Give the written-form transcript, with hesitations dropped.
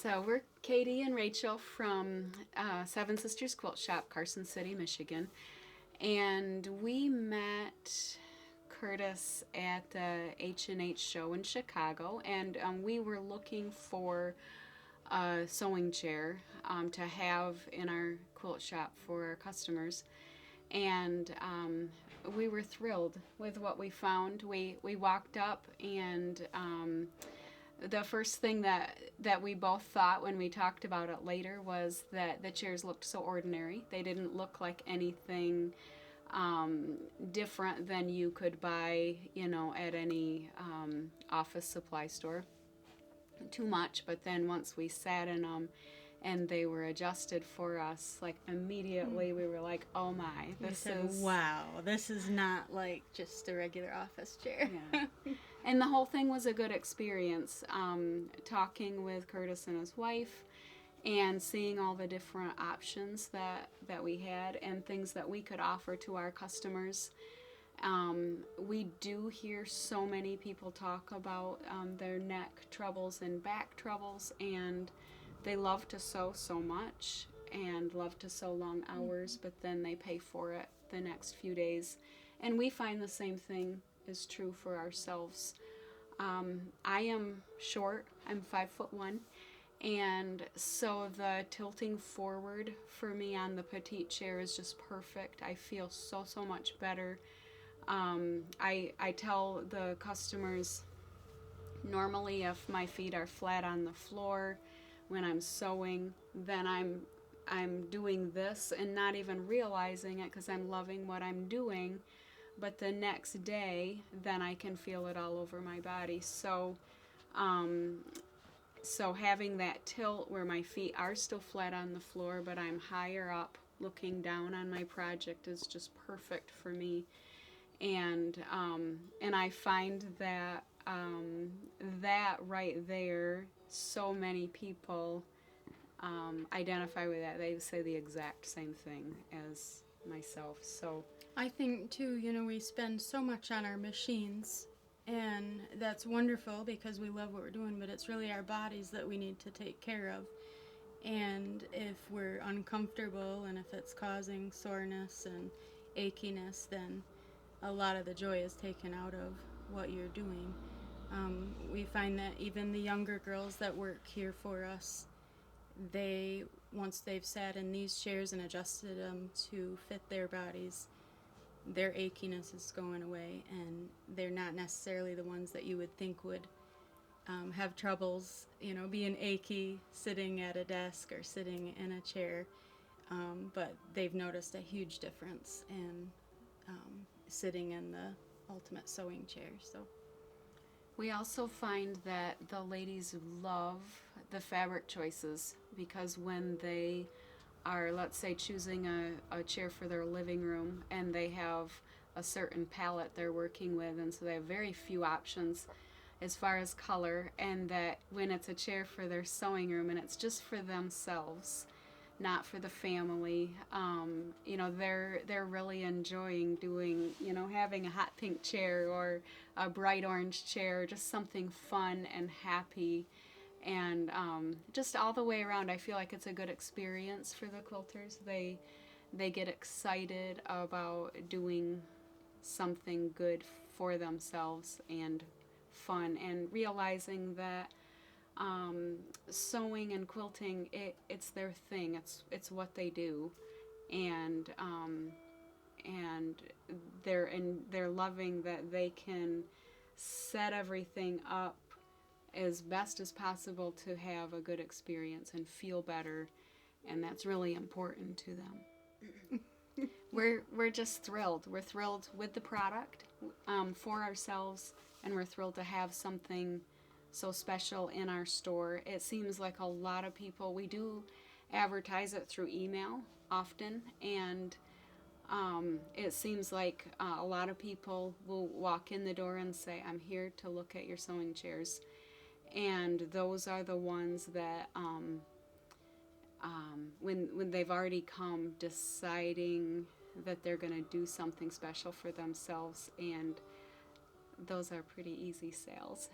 So we're Katie and Rachel from Seven Sisters Quilt Shop, Carson City, Michigan. And we met Curtis at the H&H show in Chicago. And we were looking for a sewing chair to have in our quilt shop for our customers. And we were thrilled with what we found. We walked up and the first thing that we both thought when we talked about it later was that the chairs looked so ordinary. They didn't look like anything different than you could buy, at any office supply store. Too much, but then once we sat in them and they were adjusted for us, like immediately we were like, oh my, this is wow, this is not like just a regular office chair. Yeah. And the whole thing was a good experience, talking with Curtis and his wife and seeing all the different options that we had and things that we could offer to our customers. We do hear so many people talk about their neck troubles and back troubles, and they love to sew so much and love to sew long hours, but then they pay for it the next few days. And we find the same thing is true for ourselves. I am short, I'm 5'1", and so the tilting forward for me on the petite chair is just perfect. I feel so much better. I tell the customers normally if my feet are flat on the floor when I'm sewing, then I'm doing this and not even realizing it because I'm loving what I'm doing. But the next day, then I can feel it all over my body. So having that tilt where my feet are still flat on the floor, but I'm higher up looking down on my project is just perfect for me. And I find that that right there, so many people identify with that. They say the exact same thing as myself. So I think too, we spend so much on our machines, and that's wonderful because we love what we're doing, but it's really our bodies that we need to take care of. And if we're uncomfortable and if it's causing soreness and achiness, then a lot of the joy is taken out of what you're doing. We find that even the younger girls that work here for us, once they've sat in these chairs and adjusted them to fit their bodies, their achiness is going away, and they're not necessarily the ones that you would think would have troubles, being achy sitting at a desk or sitting in a chair, but they've noticed a huge difference in sitting in the ultimate sewing chair. So we also find that the ladies love the fabric choices because when they are, let's say, choosing a chair for their living room and they have a certain palette they're working with, and so they have very few options as far as color, and that when it's a chair for their sewing room and it's just for themselves, not for the family, they're really enjoying doing, having a hot pink chair or a bright orange chair, just something fun and happy. And just all the way around, I feel like it's a good experience for the quilters. They get excited about doing something good for themselves and fun, and realizing that sewing and quilting, it's their thing. It's what they do, and they're loving that they can set everything up as best as possible to have a good experience and feel better, and that's really important to them. We're just thrilled. We're thrilled with the product for ourselves, and we're thrilled to have something so special in our store. It seems like a lot of people, we do advertise it through email often, and it seems like a lot of people will walk in the door and say, I'm here to look at your sewing chairs. And those are the ones that when they've already come deciding that they're going to do something special for themselves, and those are pretty easy sales.